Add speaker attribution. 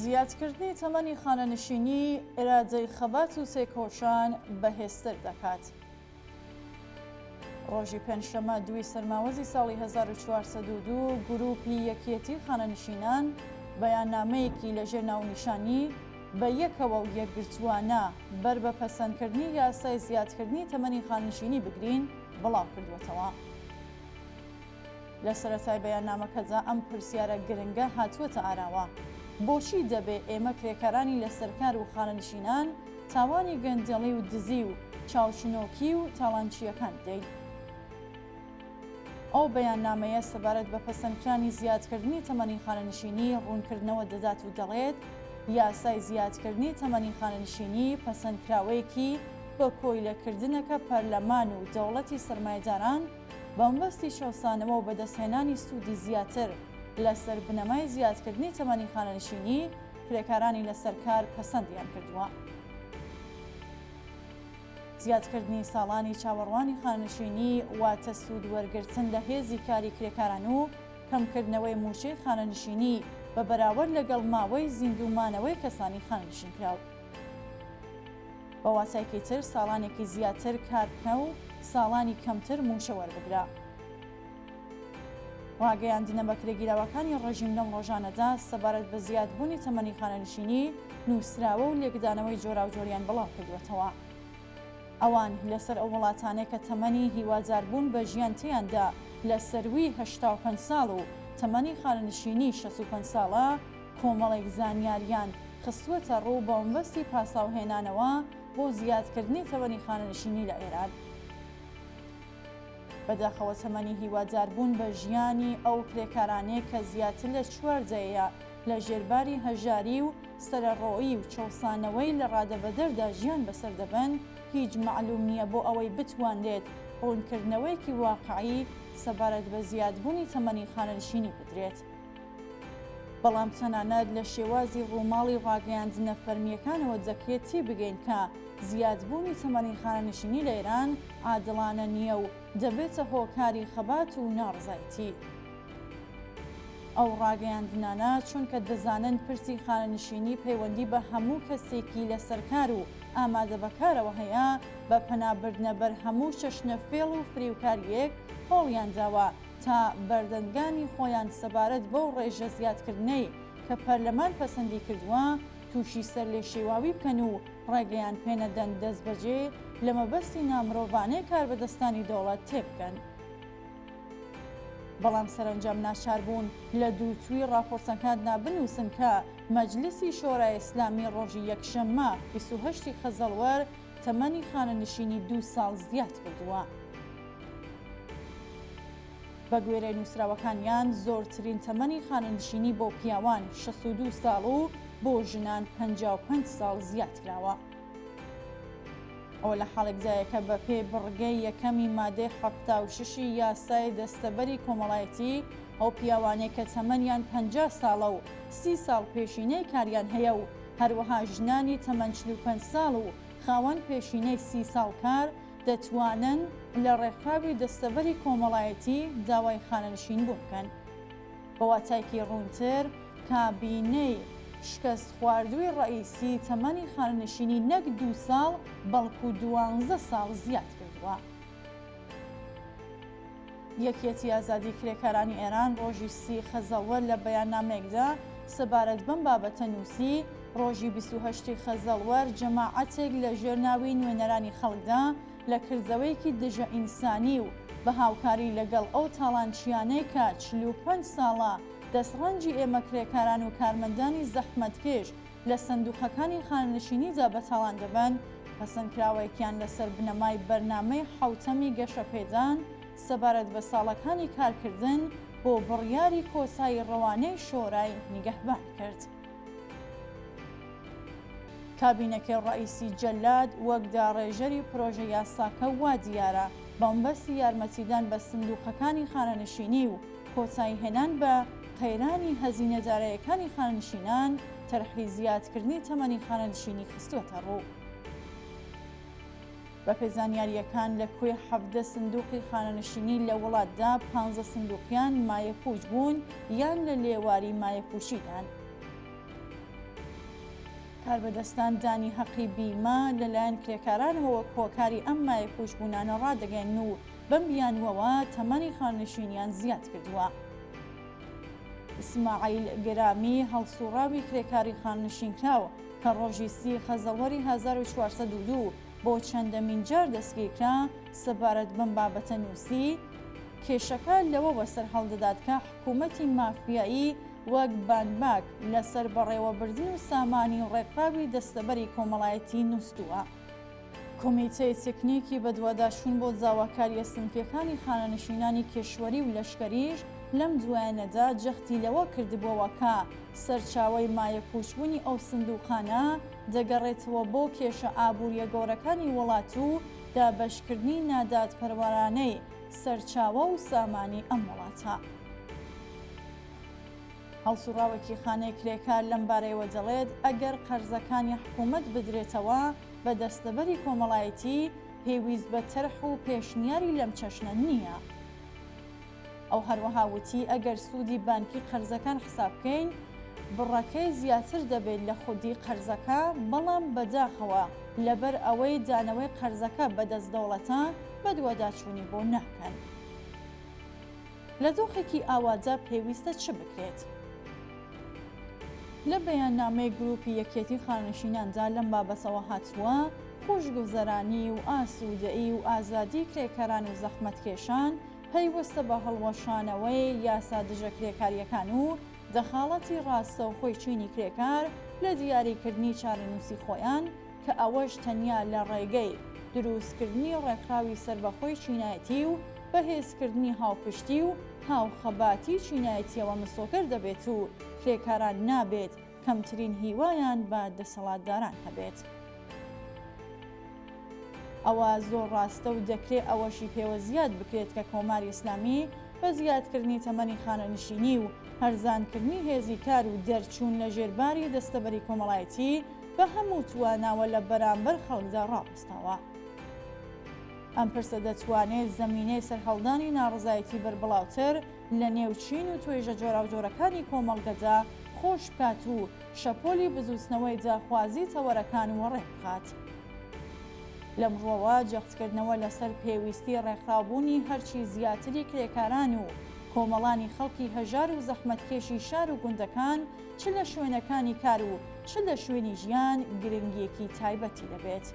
Speaker 1: زیادکردنی تەمەنی خانەنشینی ئێرادەی خەبات و سێکۆشان بەهێزتر دەکات. ڕۆژی پێنجشەمە 2 سەرماوەزی ساڵی 1402 گروپی یەکێتی خانەنشینان بەیاننامەیەکی لەژێر ناونیشانی بە یەکەوە و یەکگرتووانە بەر بە پەسەندکردنی یاسای زیادکردنی تەمەنی خانەنشینی بگرین بڵاو کردوێتەوە. لە سەرەتای بەیاننامەکەدا ئەم پرسیارە گرنگە هاتووەتە ئاراوە: بۆچی دەبێ ئێمە کرێکەرانی لەسەرکار و خانەنشینان تاوانی گەندەڵی و دزی و چاوچنۆکی و تاڵانچیەکان بدەین؟ ئەو بەیاننامەیە سەبارەت بە پەسەندکردنی زیادکردنی تەمەنی خانەنشینی ڕوونکردنەوە دەدات و دەڵێت یاسای زیادکردنی تەمەنی خانەنشینی پەسەندکراوەیەکی بە کۆیلەکردنەکە پەرلەمان و دەوڵەتی سەرمایەداران بە مەبەستی شەوسانەوە و بەدەستهێنانی سوودی زیاتر لەسەر بنەمای زیادکردنی تەمەنی خانەنشینی کرێکارانی لەسەرکار پەسەندیان کردووە. زیادکردنی ساڵانی چاوەڕوانی خانەنشینی واتە سوود وەرگرتن لە هێزی کاری کرێکاران و کەمکردنەوەی موچەی خانەنشینی بە بەراورد لەگەڵ ماوەی زیندومانەوەی کەسانی خانەنشین کراو. بە واتایەکی تر ساڵانێکی زیاتر کار بکە و ساڵانی کەمتر موچە وەربگرە. ڕاگەیاندنە بە کرێگیراوەکانی ڕژیم لەم ڕۆژانەدا سەبارەت بە زیادبوونی تەمەنی خانەنشینی نووسراوە و لێکدانەوەی جۆراوجۆریان بڵاو کردوێتەوە. ئەوان لەسەر ئەو وڵاتانەی کە تەمەنی هیواداربوون بە ژیان تیاندا لە سەروی 85 ساڵ و تەمەنی خانەنشینی 65 ساڵە کۆمەڵێک زانیاریان خستووەتە ڕوو بە مەبەستی پاساوهێنانەوە بۆ زیادکردنی تەمەنی خانەنشینی لە ئێران. بەداخەوە تەمەنی هیواداربوون بە ژیانی ئەو کرێکارانەیە کە زیاتر لە 4 جەیە لە ژێرباری هەژاری و سەرەڕۆیی و چەوسانەوەی لە ڕادەبەدەردا ژیان بەسەر دەبن هیچ معلوم نییە بۆ ئەوەی بتوانرێت ڕوونکردنەوەیەکی واقعی سەبارەت بە زیادبوونی تەمەنی خانەنشینی بدرێت. بەڵام تەنانەت لە شێوازی ڕووماڵی ڕاگەیاندنە فەرمیەکانەوە دەکرێت تی بگەین کە زیادبوونی تەمەنی خانەنشینی لە ئێران عادڵانە نییە و دەبێتە هۆکاری خەبات و ناڕزایەتی. ئەو ڕاگەیاندنانە چونکە دەزانن پرسی خانەنشینی پەیوەندی بە هەموو کەسێکی لەسەرکار و ئامادە بەکارەوە هەیە بە پەنابردنە بەر هەموو چەشنە فێڵ و فریوکاریەک هەوڵیان داوە تا بەردەنگانی خۆیان سەبارەت بەو ڕێژە زیادکردنەی کە پەرلەمان پەسەندی کردووە تووشی سەر لێ شێواوی بکەن و ڕێگەیان پێنەدەن دەست بەجێ لە مەبەستی نامرۆڤانەی کاربەدەستانی دەوڵەت تێبکەن. بەڵام سەرنجام ناچار بوون لە دووتوی راپۆرتەکاندا بنووسن کە مەجلیسی شۆرای ئیسلامی ڕۆژی یەکشەممە 28 خەزەڵوەر تەمەنی خانەنشینی 2 ساڵ زیاد کردووە. بە گوێرەی نووسراوەکانیان زۆرترین تەمەنی خانەنشینی بۆ پیاوان 62 ساڵ و بۆ ژنان 55 ساڵ زیاد کراوە. ئەوە لە حاڵێکدایە کە بە پێی بڕگەی یەکەمی مادەی 76 یاسای دەستەبەری کۆمەڵایەتی ئەو پیاوانەیە کە تەمەنیان 50 ساڵە و 30 ساڵ پێشینەی کاریان هەیە و هەروەها ژنانی تەمەن 45 ساڵ و خاوەن پێشینەی 30 ساڵ کار دەتوانن لە ڕێکخراوی دەستەبەری کۆمەڵایەتی داوای خانەنشین بوون بکەن. بە واتایەکی ڕوونتر کابینەی شکست خواردووی ڕئیسی تەمەنی خانەنشینی نەک 2 ساڵ بەڵکو 12 ساڵ زیاد کردووە. یەکێتی ئازادی کرێکارانی ئێران ڕۆژی 30 خەزەڵوەر لە بەیاننامەیەکدا سەبارەت بەم بابەتە نووسی ڕۆژی 28 خەزەڵوەر جەماعەتێک لە ژێرناوی نوێنەرانی خەڵکدا لە کردەوەیەکی دژە ئینسانی و بە هاوکاری لەگەڵ ئەو تاڵانچیانەی کە 45 ساڵە دەستڕەنجی ئێمە کرێکاران و کارمەندانی زەحمەتکێش لە سندوقەکانی خانەنشینیدا بەتاڵان دەبن پەسەندکراوەیەکیان لەسەر بنەمای بەرنامەی حوتەمی گەشەپێدان سەبارەت بە ساڵەکانی کارکردن بۆ بڕیاری کۆسایی ڕەوانەی شۆرای نیگەهبان کرد. کابینەکەی ڕئیسی جەلاد وەک داڕێژەری پرۆژە یاساکە وا دیارە بەمبەستی یارمەتیدان بە سندوقەکانی خانەنشینی و کۆتایی هێنان بە قەیرانی هەزینەدارایەکانی خانەنشینان تەرحی زیادکردنی تەمەنی خانەنشینی خستووەتە ڕوو. بە پێزانیاریەکان لە کوێ 17 سندوقی خانەنشینی لە وڵاتدا 15 سندوقیان مایەپوش بوون یان لە لێواری مایەپوشیدان. کاربەدەستان دانی حەقی بیمە لەلایەن کرێکارانەوە وەک هۆکاری ئەم مایە کوژبوونانە ڕادەگەین و بەم بیانوەوە تەمەنی خانشینیان زیاد کردووە. ئیسماعیل گرامی هەڵسوڕاوی کرێکاری خانشینکراوە کە ڕۆژی 30 خەزەڵوەری 1402 بۆ چەندەمین جار دەستگیرکرا سەبارەت بەم بابەتە نووسی، کێشەکە لەوە بەسەر هەڵدەدات کە حکوومەتی مافیایی وەک بانباک لەسەر بەڕێوەبردن و سامانی ڕێکخراوی دەستەبەری کۆمەڵایەتی نووسووە. کۆمیتەی تکنیکی بەدواداشون بۆ جاواکاریە سنفیەکانی خانەنشینانی کێشوەری و لەشکەریش لەم دوایانەدا جەختی لەوە کردبووەوە کە سەرچاوەی مایە کوچبوونی ئەو سندووقانە دەگەڕێتەوە بۆ کێشە ئابووریە گەورەکانی وڵات و دابەشکردنی نادادپەروەرانەی سەرچاوە و سامانی ئەم وڵاتە. هەڵسوڕاوێکی خانەی کرێکار لەم بارەیەوە دەڵێت ئەگەر قەرزەکانی حکوومەت بدرێتەوە بە دەستەبەری کۆمەڵایەتی پێویست بە تەرح و پێشنیاری لەم چەشنە نییە. ئەو هەروەها وتی ئەگەر سوودی بانکی قەرزەکان حساب بکەین بڕەکەی زیاتر دەبێت لە خودی قەرزەکە، بەڵام بەداخەوە لەبەر ئەوەی دانەوەی قەرزەکە بەدەست دەوڵەتە بە دوواداچوونی بۆ ناکەن. لە دۆخێکی ئاواجە پێویستە چ بکرێت؟ لە بەیاننامەی گروپی یەکێتی خانشیناندا لەم بابەتەوە هاتووە خۆشگوزەرانی و ئاسوودەیی و ئازادی کرێکەران و زەحمەتکێشان پەیوەستە بە هەڵوەشانەوەی یاسا دژە کرێکاریەکان و دەخاڵەتی ڕاستەوخۆی چینی کرێکار لە دیاریکردنی چارەنووسی خۆیان کە ئەوەش تەنیا لە ڕێگەی دروستکردنی ڕێکخراوی سربەخۆی چینایەتی و بەهێزکردنی هاوپشتی و هاوخەباتی چینایەتیەوە مسۆکر دەبێت و کرێکاران نابێت کەمترین هیوایان بە دەسەڵاتداران هەبێت. ئەوە زۆر ڕاستە و دەکرێت ئەوەشی پێوە زیاد بکرێت کە کۆماری ئیسلامی بە زیادکردنی تەمەنی خانەنشینی و هەرزانکردنی هێزی کار و دەرچوون لە ژێرباری دەستەبەری کۆمەڵایەتی بە هەموو تواناوە لە بەرامبەر خەڵکدا ڕاوەستاوە. ئەم پرسە دەتوانێت زەمینەی سەرهەڵدانی ناڕزایەتی بەربڵاوتر لە نێو چین و توێژە جۆراوجۆرەکانی کۆمەڵگەدا خۆش بکات و شەپۆلی بزوستنەوەی جاخوازی تەوەرەکان وەڕێ بخات. لەمڕۆوە جەختکردنەوە لەسەر پێویستی ڕێکخراوبوونی هەرچی زیاتری کرێکاران و کۆمەڵانی خەڵکی هەژار و زەحمەتکێشی شار و گوندەکان چ لە شوێنەکانی کار و چ لە شوێنی ژیان گرنگیەکی تایبەتی دەبێت.